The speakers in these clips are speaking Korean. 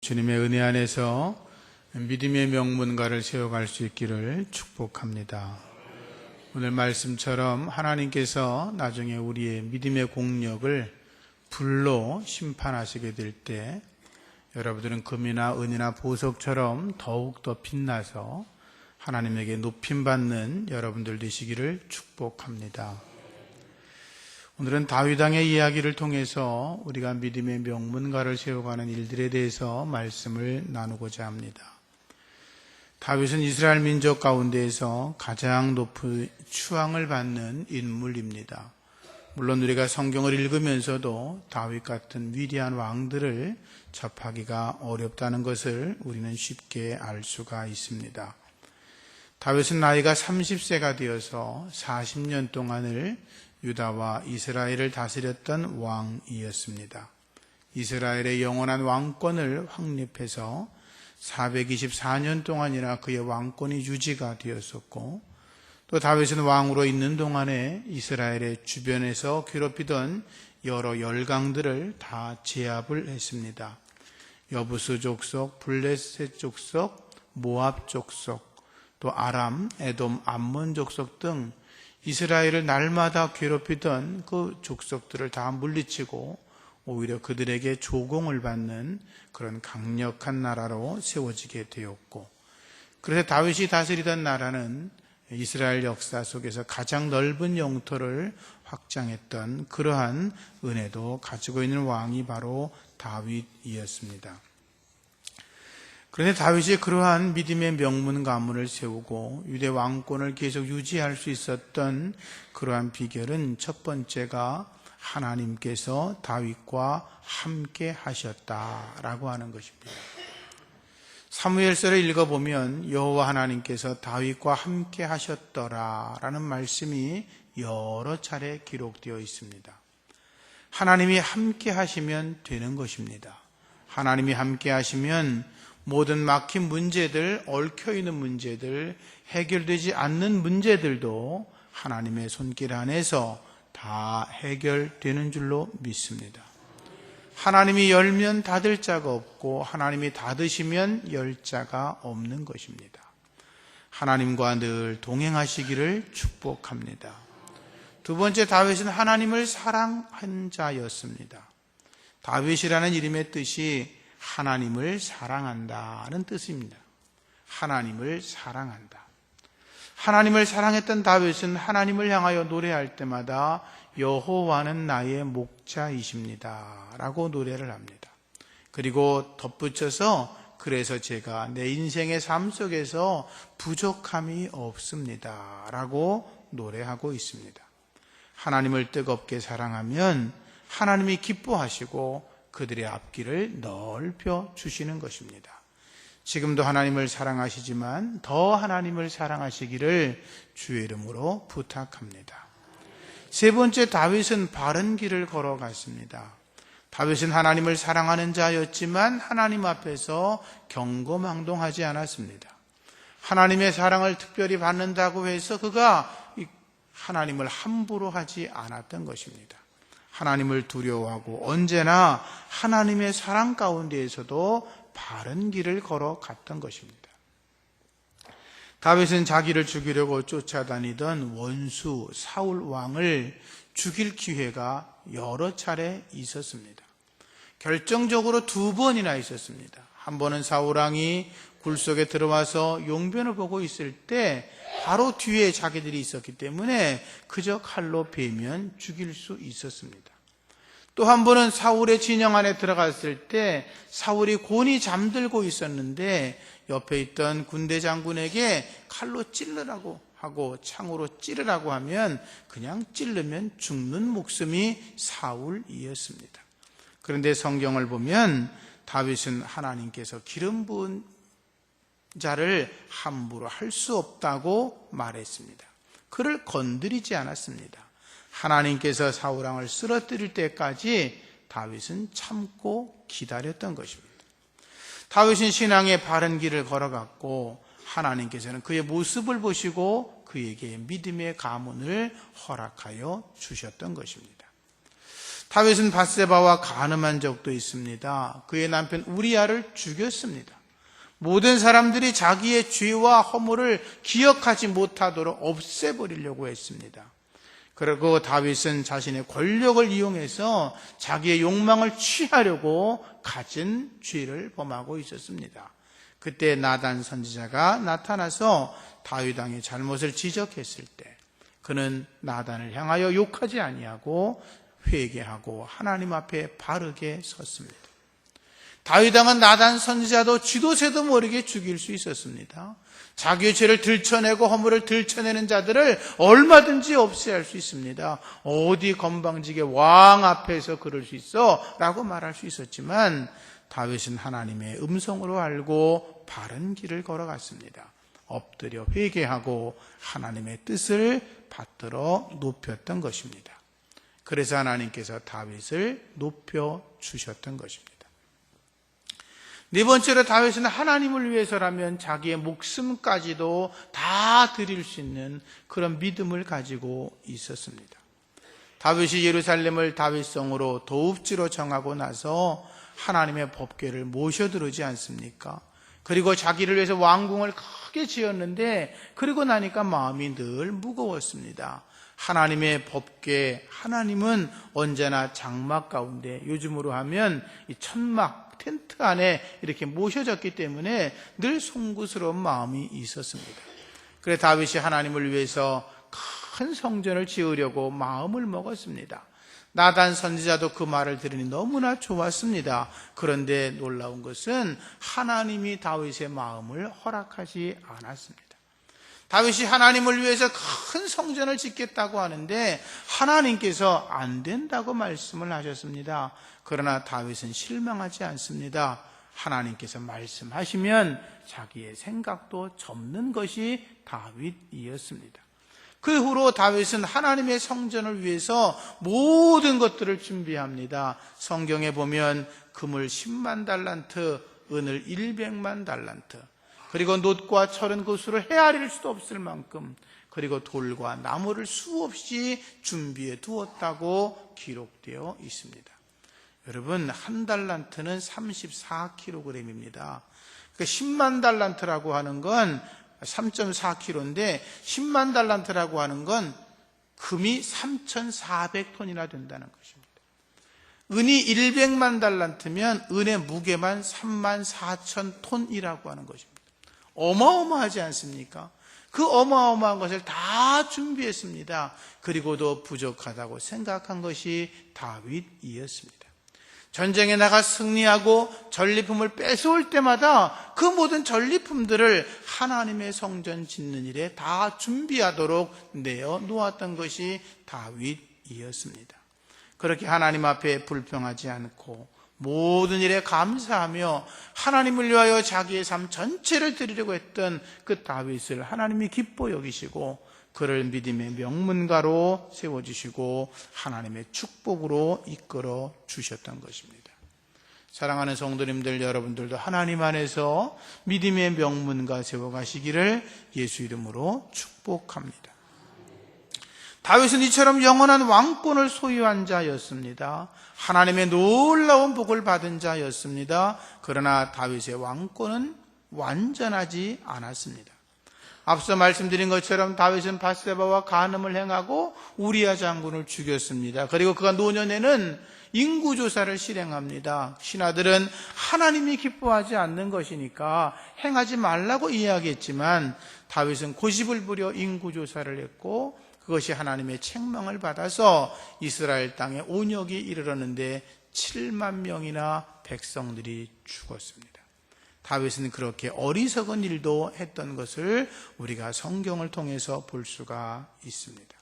주님의 은혜 안에서 믿음의 명문가를 세워갈 수 있기를 축복합니다. 오늘 말씀처럼 하나님께서 나중에 우리의 믿음의 공력을 불로 심판하시게 될 때 여러분들은 금이나 은이나 보석처럼 더욱더 빛나서 하나님에게 높임받는 여러분들 되시기를 축복합니다. 오늘은 다윗 왕의 이야기를 통해서 우리가 믿음의 명문가를 세워가는 일들에 대해서 말씀을 나누고자 합니다. 다윗은 이스라엘 민족 가운데에서 가장 높은 추앙을 받는 인물입니다. 물론 우리가 성경을 읽으면서도 다윗 같은 위대한 왕들을 접하기가 어렵다는 것을 우리는 쉽게 알 수가 있습니다. 다윗은 나이가 30세가 되어서 40년 동안을 유다와 이스라엘을 다스렸던 왕이었습니다. 이스라엘의 영원한 왕권을 확립해서 424년 동안이나 그의 왕권이 유지가 되었었고, 또 다윗은 왕으로 있는 동안에 이스라엘의 주변에서 괴롭히던 여러 열강들을 다 제압을 했습니다. 여부스 족속, 블레셋 족속, 모압 족속, 또 아람, 에돔, 암몬 족속 등 이스라엘을 날마다 괴롭히던 그 족속들을 다 물리치고 오히려 그들에게 조공을 받는 그런 강력한 나라로 세워지게 되었고, 그래서 다윗이 다스리던 나라는 이스라엘 역사 속에서 가장 넓은 영토를 확장했던 그러한 은혜도 가지고 있는 왕이 바로 다윗이었습니다. 그런데 다윗이 그러한 믿음의 명문 가문을 세우고 유대 왕권을 계속 유지할 수 있었던 그러한 비결은 첫 번째가 하나님께서 다윗과 함께 하셨다라고 하는 것입니다. 사무엘서를 읽어보면 여호와 하나님께서 다윗과 함께 하셨더라라는 말씀이 여러 차례 기록되어 있습니다. 하나님이 함께 하시면 되는 것입니다. 하나님이 함께 하시면 모든 막힌 문제들, 얽혀있는 문제들, 해결되지 않는 문제들도 하나님의 손길 안에서 다 해결되는 줄로 믿습니다. 하나님이 열면 닫을 자가 없고 하나님이 닫으시면 열 자가 없는 것입니다. 하나님과 늘 동행하시기를 축복합니다. 두 번째, 다윗은 하나님을 사랑한 자였습니다. 다윗이라는 이름의 뜻이 하나님을 사랑한다는 뜻입니다. 하나님을 사랑한다. 하나님을 사랑했던 다윗은 하나님을 향하여 노래할 때마다 여호와는 나의 목자이십니다 라고 노래를 합니다. 그리고 덧붙여서 그래서 제가 내 인생의 삶 속에서 부족함이 없습니다 라고 노래하고 있습니다. 하나님을 뜨겁게 사랑하면 하나님이 기뻐하시고 그들의 앞길을 넓혀 주시는 것입니다. 지금도 하나님을 사랑하시지만 더 하나님을 사랑하시기를 주의 이름으로 부탁합니다. 세 번째, 다윗은 바른 길을 걸어갔습니다. 다윗은 하나님을 사랑하는 자였지만 하나님 앞에서 경거망동하지 않았습니다. 하나님의 사랑을 특별히 받는다고 해서 그가 하나님을 함부로 하지 않았던 것입니다. 하나님을 두려워하고 언제나 하나님의 사랑 가운데에서도 바른 길을 걸어갔던 것입니다. 다윗은 자기를 죽이려고 쫓아다니던 원수 사울 왕을 죽일 기회가 여러 차례 있었습니다. 결정적으로 2번이나 있었습니다. 한 번은 사울 왕이 굴 속에 들어와서 용변을 보고 있을 때 바로 뒤에 자기들이 있었기 때문에 그저 칼로 베면 죽일 수 있었습니다. 또 한 번은 사울의 진영 안에 들어갔을 때 사울이 곤히 잠들고 있었는데 옆에 있던 군대 장군에게 칼로 찔르라고 하고 창으로 찌르라고 하면 그냥 찔르면 죽는 목숨이 사울이었습니다. 그런데 성경을 보면 다윗은 하나님께서 기름 부은 자를 함부로 할 수 없다고 말했습니다. 그를 건드리지 않았습니다. 하나님께서 사울 왕을 쓰러뜨릴 때까지 다윗은 참고 기다렸던 것입니다. 다윗은 신앙의 바른 길을 걸어갔고 하나님께서는 그의 모습을 보시고 그에게 믿음의 가문을 허락하여 주셨던 것입니다. 다윗은 밧세바와 간음한 적도 있습니다. 그의 남편 우리아를 죽였습니다. 모든 사람들이 자기의 죄와 허물을 기억하지 못하도록 없애버리려고 했습니다. 그리고 다윗은 자신의 권력을 이용해서 자기의 욕망을 취하려고 갖은 죄를 범하고 있었습니다. 그때 나단 선지자가 나타나서 다윗 왕의 잘못을 지적했을 때 그는 나단을 향하여 욕하지 아니하고 회개하고 하나님 앞에 바르게 섰습니다. 다윗 왕은 나단 선지자도 쥐도 새도 모르게 죽일 수 있었습니다. 자기의 죄를 들춰내고 허물을 들춰내는 자들을 얼마든지 없애할 수 있습니다. 어디 건방지게 왕 앞에서 그럴 수 있어? 라고 말할 수 있었지만 다윗은 하나님의 음성으로 알고 바른 길을 걸어갔습니다. 엎드려 회개하고 하나님의 뜻을 받들어 높였던 것입니다. 그래서 하나님께서 다윗을 높여주셨던 것입니다. 네 번째로 다윗은 하나님을 위해서라면 자기의 목숨까지도 다 드릴 수 있는 그런 믿음을 가지고 있었습니다. 다윗이 예루살렘을 다윗성으로 도읍지로 정하고 나서 하나님의 법궤를 모셔들어오지 않습니까? 그리고 자기를 위해서 왕궁을 크게 지었는데 그리고 나니까 마음이 늘 무거웠습니다. 하나님의 법궤, 하나님은 언제나 장막 가운데, 요즘으로 하면 이 천막, 텐트 안에 이렇게 모셔졌기 때문에 늘 송구스러운 마음이 있었습니다. 그래서 다윗이 하나님을 위해서 큰 성전을 지으려고 마음을 먹었습니다. 나단 선지자도 그 말을 들으니 너무나 좋았습니다. 그런데 놀라운 것은 하나님이 다윗의 마음을 허락하지 않았습니다. 다윗이 하나님을 위해서 큰 성전을 짓겠다고 하는데 하나님께서 안 된다고 말씀을 하셨습니다. 그러나 다윗은 실망하지 않습니다. 하나님께서 말씀하시면 자기의 생각도 접는 것이 다윗이었습니다. 그 후로 다윗은 하나님의 성전을 위해서 모든 것들을 준비합니다. 성경에 보면 금을 10만 달란트, 은을 100만 달란트, 그리고 놋과 철은 그 수를 헤아릴 수도 없을 만큼, 그리고 돌과 나무를 수없이 준비해 두었다고 기록되어 있습니다. 여러분, 한 달란트는 34kg입니다. 10만 달란트라고 하는 건 3.4kg인데 10만 달란트라고 하는 건 금이 3,400톤이나 된다는 것입니다. 은이 100만 달란트면 은의 무게만 34,000톤이라고 하는 것입니다. 어마어마하지 않습니까? 그 어마어마한 것을 다 준비했습니다. 그리고도 부족하다고 생각한 것이 다윗이었습니다. 전쟁에 나가 승리하고 전리품을 뺏어올 때마다 그 모든 전리품들을 하나님의 성전 짓는 일에 다 준비하도록 내어놓았던 것이 다윗이었습니다. 그렇게 하나님 앞에 불평하지 않고 모든 일에 감사하며 하나님을 위하여 자기의 삶 전체를 드리려고 했던 그 다윗을 하나님이 기뻐 여기시고 그를 믿음의 명문가로 세워주시고 하나님의 축복으로 이끌어 주셨던 것입니다. 사랑하는 성도님들, 여러분들도 하나님 안에서 믿음의 명문가 세워가시기를 예수 이름으로 축복합니다. 다윗은 이처럼 영원한 왕권을 소유한 자였습니다. 하나님의 놀라운 복을 받은 자였습니다. 그러나 다윗의 왕권은 완전하지 않았습니다. 앞서 말씀드린 것처럼 다윗은 밧세바와 간음을 행하고 우리아 장군을 죽였습니다. 그리고 그가 노년에는 인구조사를 실행합니다. 신하들은 하나님이 기뻐하지 않는 것이니까 행하지 말라고 이야기했지만 다윗은 고집을 부려 인구조사를 했고 그것이 하나님의 책망을 받아서 이스라엘 땅에 온역이 이르렀는데 7만 명이나 백성들이 죽었습니다. 다윗은 그렇게 어리석은 일도 했던 것을 우리가 성경을 통해서 볼 수가 있습니다.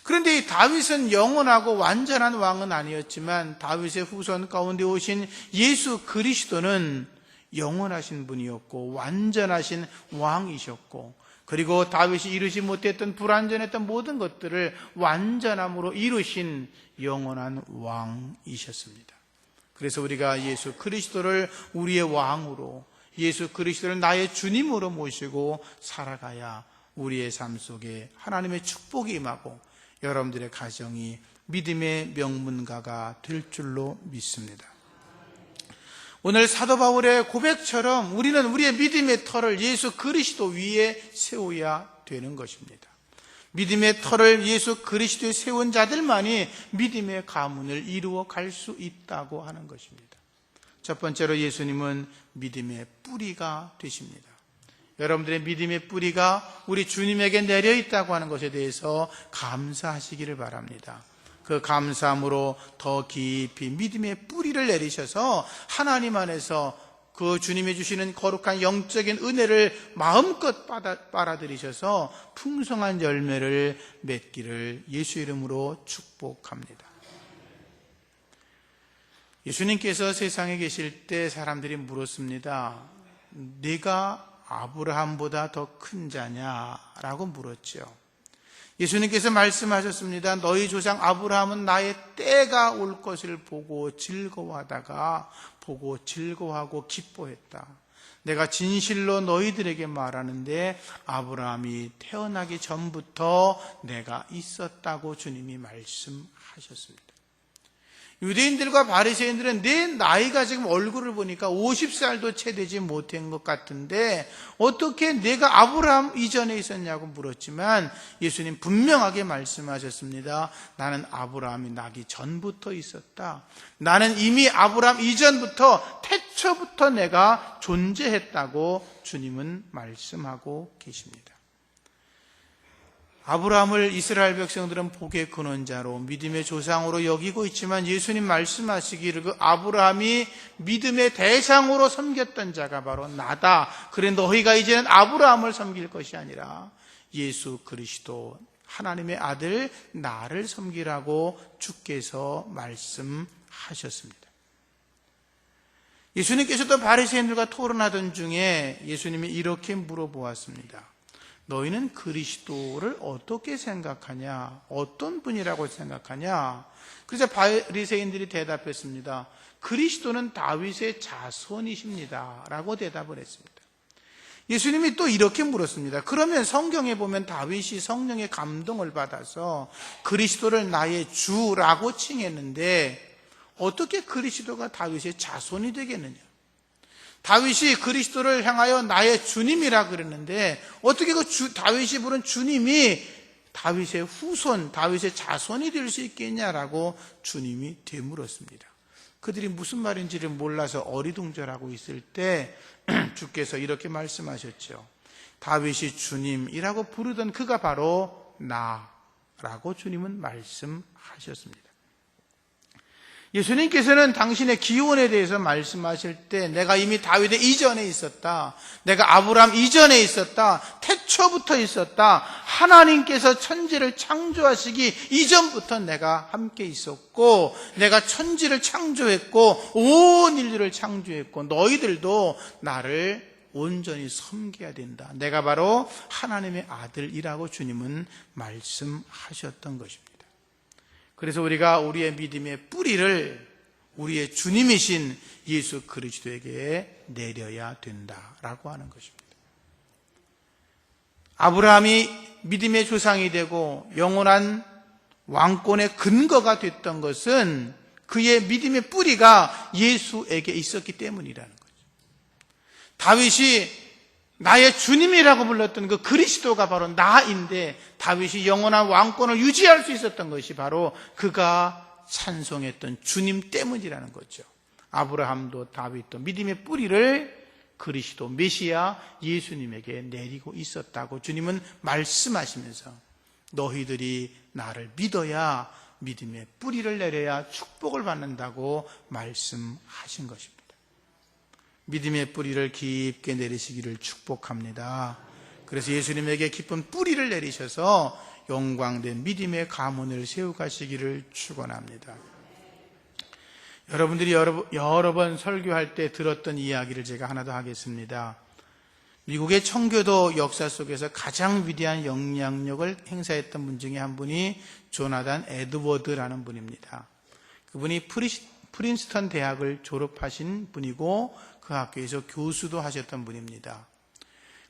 그런데 이 다윗은 영원하고 완전한 왕은 아니었지만 다윗의 후손 가운데 오신 예수 그리스도는 영원하신 분이었고 완전하신 왕이셨고 그리고 다윗이 이루지 못했던 불완전했던 모든 것들을 완전함으로 이루신 영원한 왕이셨습니다. 그래서 우리가 예수 그리스도를 우리의 왕으로, 예수 그리스도를 나의 주님으로 모시고 살아가야 우리의 삶 속에 하나님의 축복이 임하고 여러분들의 가정이 믿음의 명문가가 될 줄로 믿습니다. 오늘 사도 바울의 고백처럼 우리는 우리의 믿음의 터를 예수 그리스도 위에 세워야 되는 것입니다. 믿음의 터를 예수 그리스도에 세운 자들만이 믿음의 가문을 이루어 갈 수 있다고 하는 것입니다. 첫 번째로 예수님은 믿음의 뿌리가 되십니다. 여러분들의 믿음의 뿌리가 우리 주님에게 내려 있다고 하는 것에 대해서 감사하시기를 바랍니다. 그 감사함으로 더 깊이 믿음의 뿌리를 내리셔서 하나님 안에서 그 주님이 주시는 거룩한 영적인 은혜를 마음껏 빨아들이셔서 풍성한 열매를 맺기를 예수 이름으로 축복합니다. 예수님께서 세상에 계실 때 사람들이 물었습니다. 네가 아브라함보다 더 큰 자냐라고 물었죠. 예수님께서 말씀하셨습니다. 너희 조상 아브라함은 나의 때가 올 것을 보고 즐거워하고 기뻐했다. 내가 진실로 너희들에게 말하는데 아브라함이 태어나기 전부터 내가 있었다고 주님이 말씀하셨습니다. 유대인들과 바리새인들은 내 나이가 지금 얼굴을 보니까 50살도 채 되지 못한 것 같은데 어떻게 내가 아브라함 이전에 있었냐고 물었지만 예수님 분명하게 말씀하셨습니다. 나는 아브라함이 나기 전부터 있었다. 나는 이미 아브라함 이전부터 태초부터 내가 존재했다고 주님은 말씀하고 계십니다. 아브라함을 이스라엘 백성들은 복의 근원자로 믿음의 조상으로 여기고 있지만 예수님 말씀하시기를 그 아브라함이 믿음의 대상으로 섬겼던 자가 바로 나다. 그래 너희가 이제는 아브라함을 섬길 것이 아니라 예수 그리스도 하나님의 아들 나를 섬기라고 주께서 말씀하셨습니다. 예수님께서도 바리새인들과 토론하던 중에 예수님이 이렇게 물어보았습니다. 너희는 그리스도를 어떻게 생각하냐? 어떤 분이라고 생각하냐? 그래서 바리새인들이 대답했습니다. 그리스도는 다윗의 자손이십니다. 라고 대답을 했습니다. 예수님이 또 이렇게 물었습니다. 그러면 성경에 보면 다윗이 성령의 감동을 받아서 그리스도를 나의 주라고 칭했는데 어떻게 그리스도가 다윗의 자손이 되겠느냐? 다윗이 그리스도를 향하여 나의 주님이라 그랬는데 어떻게 다윗이 부른 주님이 다윗의 후손, 다윗의 자손이 될 수 있겠냐라고 주님이 되물었습니다. 그들이 무슨 말인지를 몰라서 어리둥절하고 있을 때 주께서 이렇게 말씀하셨죠. 다윗이 주님이라고 부르던 그가 바로 나라고 주님은 말씀하셨습니다. 예수님께서는 당신의 기원에 대해서 말씀하실 때 내가 이미 다윗의 이전에 있었다. 내가 아브라함 이전에 있었다. 태초부터 있었다. 하나님께서 천지를 창조하시기 이전부터 내가 함께 있었고 내가 천지를 창조했고 온 인류를 창조했고 너희들도 나를 온전히 섬겨야 된다. 내가 바로 하나님의 아들이라고 주님은 말씀하셨던 것입니다. 그래서 우리가 우리의 믿음의 뿌리를 우리의 주님이신 예수 그리스도에게 내려야 된다라고 하는 것입니다. 아브라함이 믿음의 조상이 되고 영원한 왕권의 근거가 됐던 것은 그의 믿음의 뿌리가 예수에게 있었기 때문이라는 거죠. 다윗이 나의 주님이라고 불렀던 그 그리스도가 바로 나인데 다윗이 영원한 왕권을 유지할 수 있었던 것이 바로 그가 찬송했던 주님 때문이라는 거죠. 아브라함도 다윗도 믿음의 뿌리를 그리스도 메시아 예수님에게 내리고 있었다고 주님은 말씀하시면서 너희들이 나를 믿어야 믿음의 뿌리를 내려야 축복을 받는다고 말씀하신 것입니다. 믿음의 뿌리를 깊게 내리시기를 축복합니다. 그래서 예수님에게 깊은 뿌리를 내리셔서 영광된 믿음의 가문을 세워가시기를 축원합니다. 여러분들이 여러 번 설교할 때 들었던 이야기를 제가 하나 더 하겠습니다. 미국의 청교도 역사 속에서 가장 위대한 영향력을 행사했던 분 중에 한 분이 조나단 에드워드라는 분입니다. 그분이 프린스턴 대학을 졸업하신 분이고 그 학교에서 교수도 하셨던 분입니다.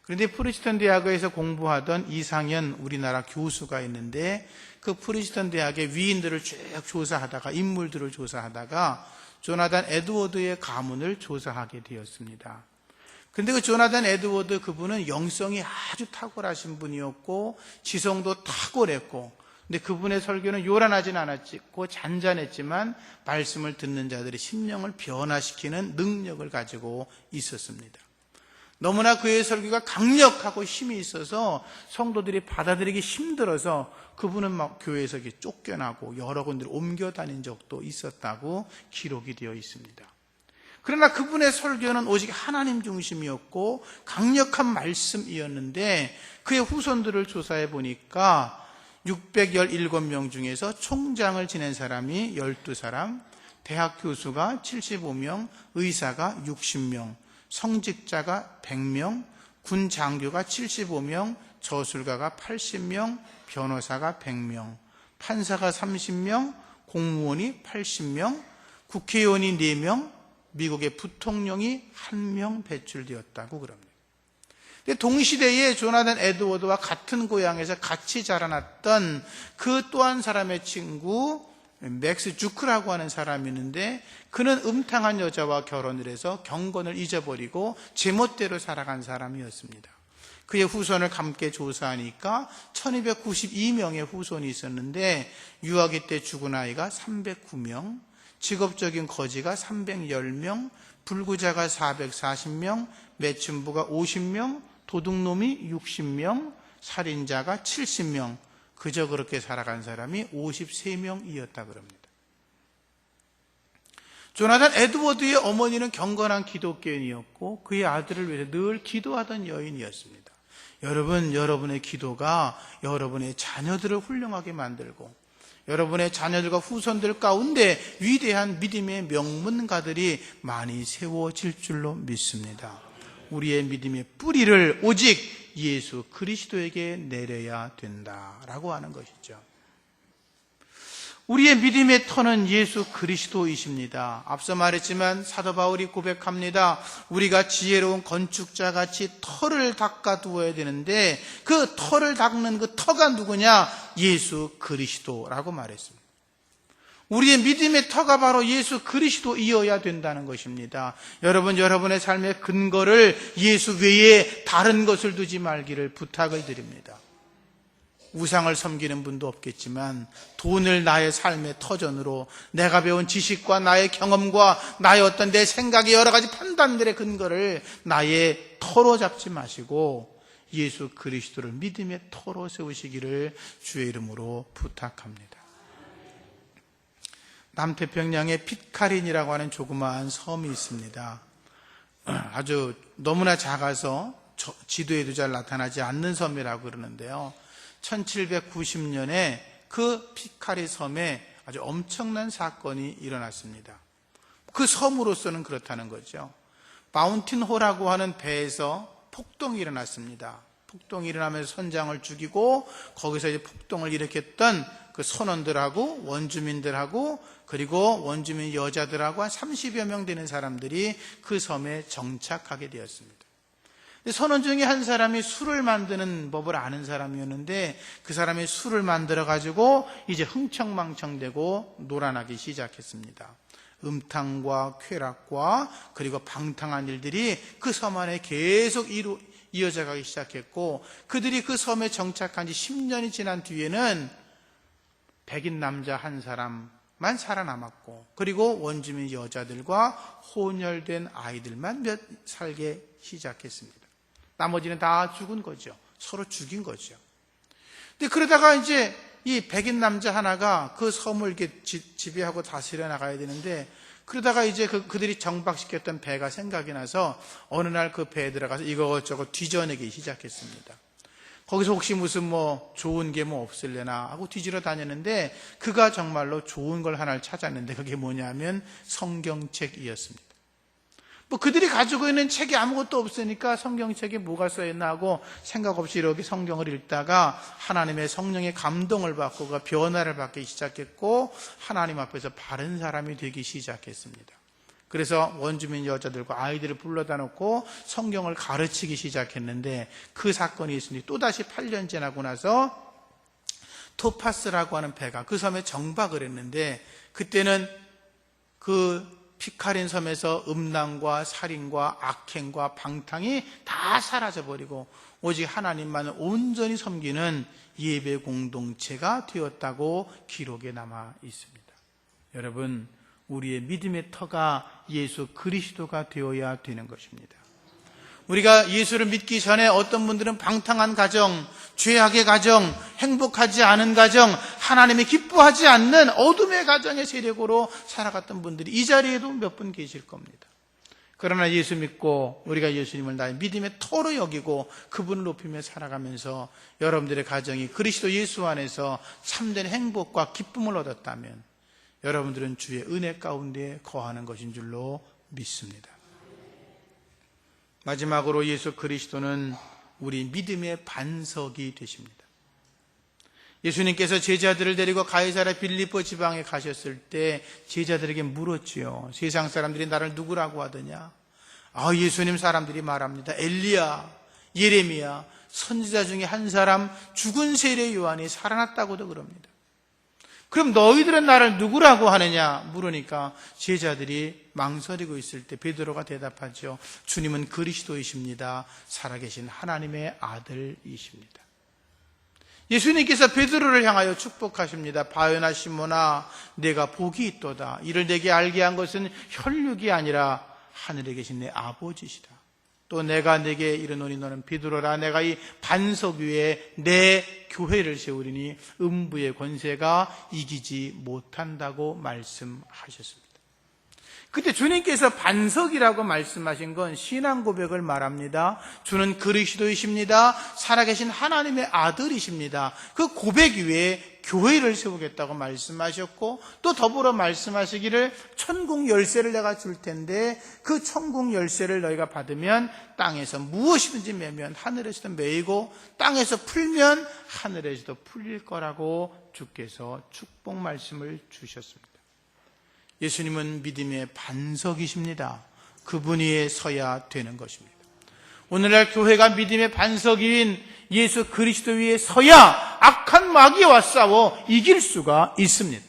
그런데 프린스턴 대학에서 공부하던 이상현 우리나라 교수가 있는데 그 프린스턴 대학의 위인들을 쭉 조사하다가 인물들을 조사하다가 조나단 에드워드의 가문을 조사하게 되었습니다. 그런데 그 조나단 에드워드 그분은 영성이 아주 탁월하신 분이었고 지성도 탁월했고, 근데 그분의 설교는 요란하진 않았고 잔잔했지만 말씀을 듣는 자들의 심령을 변화시키는 능력을 가지고 있었습니다. 너무나 그의 설교가 강력하고 힘이 있어서 성도들이 받아들이기 힘들어서 그분은 막 교회에서 쫓겨나고 여러 군데로 옮겨 다닌 적도 있었다고 기록이 되어 있습니다. 그러나 그분의 설교는 오직 하나님 중심이었고 강력한 말씀이었는데 그의 후손들을 조사해 보니까 617명 중에서 총장을 지낸 사람이 12사람, 대학 교수가 75명, 의사가 60명, 성직자가 100명, 군 장교가 75명, 저술가가 80명, 변호사가 100명, 판사가 30명, 공무원이 80명, 국회의원이 4명, 미국의 부통령이 1명 배출되었다고 그럽니다. 동시대에 조나단 에드워드와 같은 고향에서 같이 자라났던 그 또 한 사람의 친구 맥스 주크라고 하는 사람이 있는데 그는 음탕한 여자와 결혼을 해서 경건을 잊어버리고 제멋대로 살아간 사람이었습니다. 그의 후손을 함께 조사하니까 1292명의 후손이 있었는데 유아기 때 죽은 아이가 309명, 직업적인 거지가 310명, 불구자가 440명, 매춘부가 50명, 도둑놈이 60명, 살인자가 70명, 그저 그렇게 살아간 사람이 53명이었다 그럽니다. 조나단 에드워드의 어머니는 경건한 기독교인이었고 그의 아들을 위해서 늘 기도하던 여인이었습니다. 여러분, 여러분의 기도가 여러분의 자녀들을 훌륭하게 만들고 여러분의 자녀들과 후손들 가운데 위대한 믿음의 명문가들이 많이 세워질 줄로 믿습니다. 우리의 믿음의 뿌리를 오직 예수 그리스도에게 내려야 된다라고 하는 것이죠. 우리의 믿음의 터는 예수 그리스도이십니다. 앞서 말했지만 사도 바울이 고백합니다. 우리가 지혜로운 건축자같이 터를 닦아두어야 되는데 그 터를 닦는 그 터가 누구냐? 예수 그리스도라고 말했습니다. 우리의 믿음의 터가 바로 예수 그리스도이어야 된다는 것입니다. 여러분, 여러분의 삶의 근거를 예수 외에 다른 것을 두지 말기를 부탁을 드립니다. 우상을 섬기는 분도 없겠지만 돈을 나의 삶의 터전으로 내가 배운 지식과 나의 경험과 나의 어떤 내 생각의 여러 가지 판단들의 근거를 나의 터로 잡지 마시고 예수 그리스도를 믿음의 터로 세우시기를 주의 이름으로 부탁합니다. 남태평양에 핏카린이라고 하는 조그마한 섬이 있습니다. 아주 너무나 작아서 지도에도 잘 나타나지 않는 섬이라고 그러는데요. 1790년에 그 핏카린 섬에 아주 엄청난 사건이 일어났습니다. 그 섬으로서는 그렇다는 거죠. 마운틴호라고 하는 배에서 폭동이 일어났습니다. 폭동이 일어나면서 선장을 죽이고 거기서 이제 폭동을 일으켰던 그 선원들하고 원주민들하고 그리고 원주민 여자들하고 한 30여 명 되는 사람들이 그 섬에 정착하게 되었습니다. 선원 중에 한 사람이 술을 만드는 법을 아는 사람이었는데 그 사람이 술을 만들어 가지고 이제 흥청망청되고 놀아나기 시작했습니다. 음탕과 쾌락과 그리고 방탕한 일들이 그 섬 안에 계속 이어져 가기 시작했고 그들이 그 섬에 정착한 지 10년이 지난 뒤에는 백인 남자 한 사람만 살아남았고 그리고 원주민 여자들과 혼혈된 아이들만 몇 살게 시작했습니다. 나머지는 다 죽은 거죠. 서로 죽인 거죠. 근데 그러다가 이제 이 백인 남자 하나가 그 섬을 이렇게 지배하고 다스려 나가야 되는데 그러다가 이제 그들이 정박시켰던 배가 생각이 나서 어느 날 그 배에 들어가서 이것저것 뒤져내기 시작했습니다. 거기서 혹시 무슨 좋은 게 없을래나 하고 뒤지러 다녔는데 그가 정말로 좋은 걸 하나를 찾았는데 그게 뭐냐면 성경책이었습니다. 그들이 가지고 있는 책이 아무것도 없으니까 성경책에 뭐가 써있나 하고 생각 없이 이렇게 성경을 읽다가 하나님의 성령의 감동을 받고 그 변화를 받기 시작했고 하나님 앞에서 바른 사람이 되기 시작했습니다. 그래서 원주민 여자들과 아이들을 불러다 놓고 성경을 가르치기 시작했는데, 그 사건이 있으니 또다시 8년 지나고 나서 토파스라고 하는 배가 그 섬에 정박을 했는데, 그때는 그 피카린 섬에서 음란과 살인과 악행과 방탕이 다 사라져버리고 오직 하나님만을 온전히 섬기는 예배 공동체가 되었다고 기록에 남아 있습니다. 여러분, 우리의 믿음의 터가 예수 그리스도가 되어야 되는 것입니다. 우리가 예수를 믿기 전에 어떤 분들은 방탕한 가정, 죄악의 가정, 행복하지 않은 가정, 하나님이 기뻐하지 않는 어둠의 가정의 세력으로 살아갔던 분들이 이 자리에도 몇 분 계실 겁니다. 그러나 예수 믿고 우리가 예수님을 나의 믿음의 터로 여기고 그분을 높이며 살아가면서 여러분들의 가정이 그리스도 예수 안에서 참된 행복과 기쁨을 얻었다면 여러분들은 주의 은혜 가운데 거하는 것인 줄로 믿습니다. 마지막으로 예수 그리스도는 우리 믿음의 반석이 되십니다. 예수님께서 제자들을 데리고 가이사랴 빌립보 지방에 가셨을 때 제자들에게 물었지요. 세상 사람들이 나를 누구라고 하더냐? 예수님 사람들이 말합니다. 엘리야, 예레미야, 선지자 중에 한 사람, 죽은 세례 요한이 살아났다고도 그럽니다. 그럼 너희들은 나를 누구라고 하느냐 물으니까 제자들이 망설이고 있을 때 베드로가 대답하죠. 주님은 그리스도이십니다. 살아계신 하나님의 아들이십니다. 예수님께서 베드로를 향하여 축복하십니다. 바요나 시몬아, 내가 복이 있도다. 이를 내게 알게 한 것은 혈육이 아니라 하늘에 계신 내 아버지시다. 또 내가 내게 이르노니 너는 베드로라. 내가 이 반석 위에 내 교회를 세우리니 음부의 권세가 이기지 못한다고 말씀하셨습니다. 그때 주님께서 반석이라고 말씀하신 건 신앙 고백을 말합니다. 주는 그리스도이십니다. 살아계신 하나님의 아들이십니다. 그 고백 위에 교회를 세우겠다고 말씀하셨고, 또 더불어 말씀하시기를 천국 열쇠를 내가 줄 텐데 그 천국 열쇠를 너희가 받으면 땅에서 무엇이든지 매면 하늘에서도 매이고 땅에서 풀면 하늘에서도 풀릴 거라고 주께서 축복 말씀을 주셨습니다. 예수님은 믿음의 반석이십니다. 그분 위에 서야 되는 것입니다. 오늘날 교회가 믿음의 반석인 예수 그리스도 위에 서야 악한 마귀와 싸워 이길 수가 있습니다.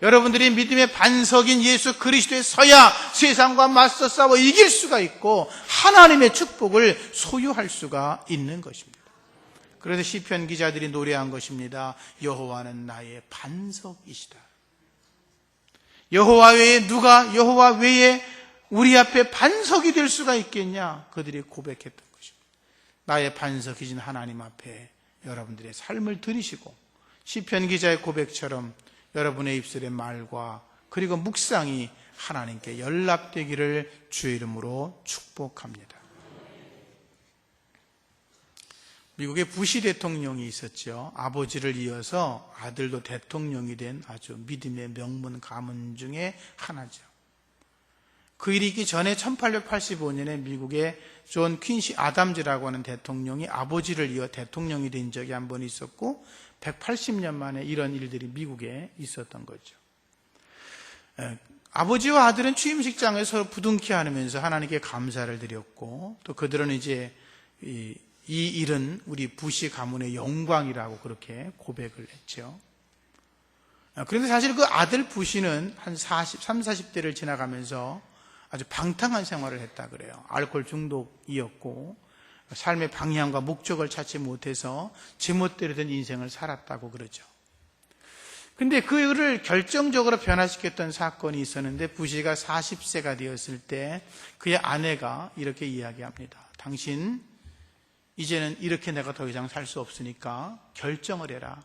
여러분들이 믿음의 반석인 예수 그리스도에 서야 세상과 맞서 싸워 이길 수가 있고 하나님의 축복을 소유할 수가 있는 것입니다. 그래서 시편 기자들이 노래한 것입니다. 여호와는 나의 반석이시다. 여호와 외에 우리 앞에 반석이 될 수가 있겠냐? 그들이 고백했던 것입니다. 나의 반석이신 하나님 앞에 여러분들의 삶을 들이시고 시편 기자의 고백처럼 여러분의 입술의 말과 그리고 묵상이 하나님께 연락되기를 주의 이름으로 축복합니다. 미국의 부시 대통령이 있었죠. 아버지를 이어서 아들도 대통령이 된 아주 믿음의 명문 가문 중에 하나죠. 그 일이 있기 전에 1885년에 미국의 존 퀸시 아담즈라고 하는 대통령이 아버지를 이어 대통령이 된 적이 한 번 있었고 180년 만에 이런 일들이 미국에 있었던 거죠. 아버지와 아들은 취임식장에서 서로 부둥키 하면서 하나님께 감사를 드렸고 또 그들은 이제 이 일은 우리 부시 가문의 영광이라고 그렇게 고백을 했죠. 그런데 사실 그 아들 부시는 한 40대를 지나가면서 아주 방탕한 생활을 했다 그래요. 알코올 중독이었고 삶의 방향과 목적을 찾지 못해서 제멋대로 된 인생을 살았다고 그러죠. 근데 그를 결정적으로 변화시켰던 사건이 있었는데 부시가 40세가 되었을 때 그의 아내가 이렇게 이야기합니다. 당신 이제는 이렇게 내가 더 이상 살 수 없으니까 결정을 해라.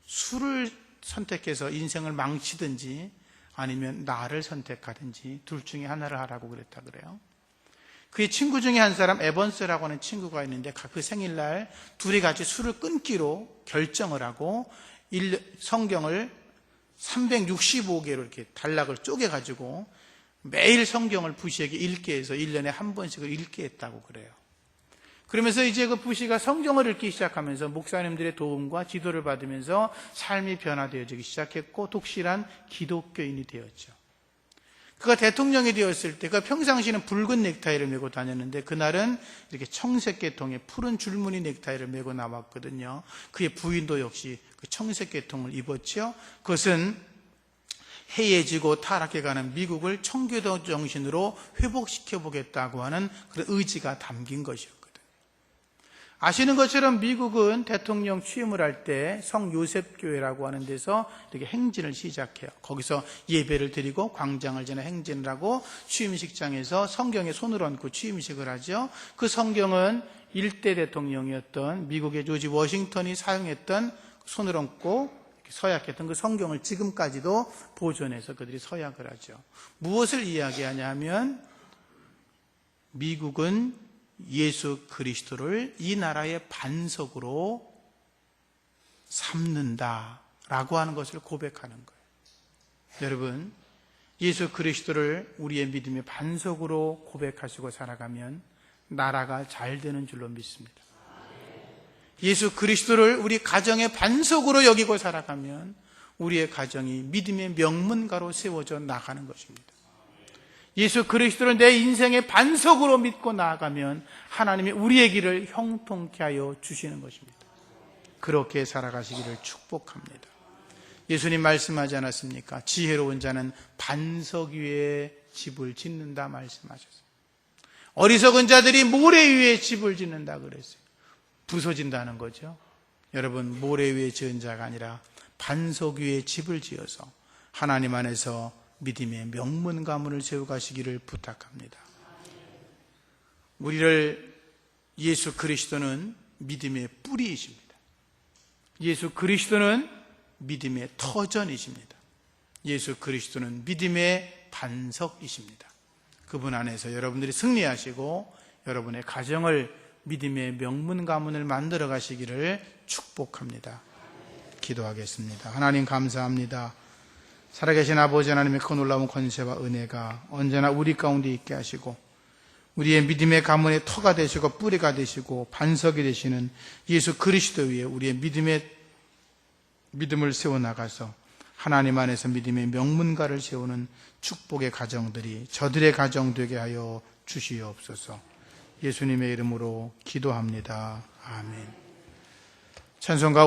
술을 선택해서 인생을 망치든지 아니면 나를 선택하든지 둘 중에 하나를 하라고 그랬다 그래요. 그의 친구 중에 한 사람 에번스라고 하는 친구가 있는데 그 생일날 둘이 같이 술을 끊기로 결정을 하고 성경을 365개로 이렇게 단락을 쪼개가지고 매일 성경을 부시에게 읽게 해서 1년에 한 번씩을 읽게 했다고 그래요. 그러면서 이제 그 부시가 성경을 읽기 시작하면서 목사님들의 도움과 지도를 받으면서 삶이 변화되어지기 시작했고 독실한 기독교인이 되었죠. 그가 대통령이 되었을 때 그가 평상시는 붉은 넥타이를 메고 다녔는데 그날은 이렇게 청색 계통의 푸른 줄무늬 넥타이를 메고 나왔거든요. 그의 부인도 역시 그 청색 계통을 입었죠. 그것은 해이해지고 타락해가는 미국을 청교도 정신으로 회복시켜 보겠다고 하는 그런 의지가 담긴 것이었거든요. 아시는 것처럼 미국은 대통령 취임을 할 때 성요셉교회라고 하는 데서 이렇게 행진을 시작해요. 거기서 예배를 드리고 광장을 지나 행진을 하고 취임식장에서 성경에 손을 얹고 취임식을 하죠. 그 성경은 일대 대통령이었던 미국의 조지 워싱턴이 사용했던 손을 얹고 서약했던 그 성경을 지금까지도 보존해서 그들이 서약을 하죠. 무엇을 이야기하냐 하면 미국은 예수 그리스도를 이 나라의 반석으로 삼는다라고 하는 것을 고백하는 거예요. 여러분, 예수 그리스도를 우리의 믿음의 반석으로 고백하시고 살아가면 나라가 잘 되는 줄로 믿습니다. 예수 그리스도를 우리 가정의 반석으로 여기고 살아가면 우리의 가정이 믿음의 명문가로 세워져 나가는 것입니다. 예수 그리스도를 내 인생의 반석으로 믿고 나아가면 하나님이 우리의 길을 형통케 하여 주시는 것입니다. 그렇게 살아가시기를 축복합니다. 예수님 말씀하지 않았습니까? 지혜로운 자는 반석 위에 집을 짓는다 말씀하셨어요. 어리석은 자들이 모래 위에 집을 짓는다 그랬어요. 부서진다는 거죠. 여러분, 모래 위에 지은 자가 아니라 반석 위에 집을 지어서 하나님 안에서 믿음의 명문 가문을 세워가시기를 부탁합니다. 우리를 예수 그리스도는 믿음의 뿌리이십니다. 예수 그리스도는 믿음의 터전이십니다. 예수 그리스도는 믿음의 반석이십니다. 그분 안에서 여러분들이 승리하시고 여러분의 가정을 믿음의 명문 가문을 만들어 가시기를 축복합니다. 기도하겠습니다. 하나님 감사합니다. 살아계신 아버지 하나님의 그 놀라운 권세와 은혜가 언제나 우리 가운데 있게 하시고 우리의 믿음의 가문의 터가 되시고 뿌리가 되시고 반석이 되시는 예수 그리스도 위에 우리의 믿음을 세워나가서 하나님 안에서 믿음의 명문가를 세우는 축복의 가정들이 저들의 가정 되게 하여 주시옵소서. 예수님의 이름으로 기도합니다. 아멘. 찬송가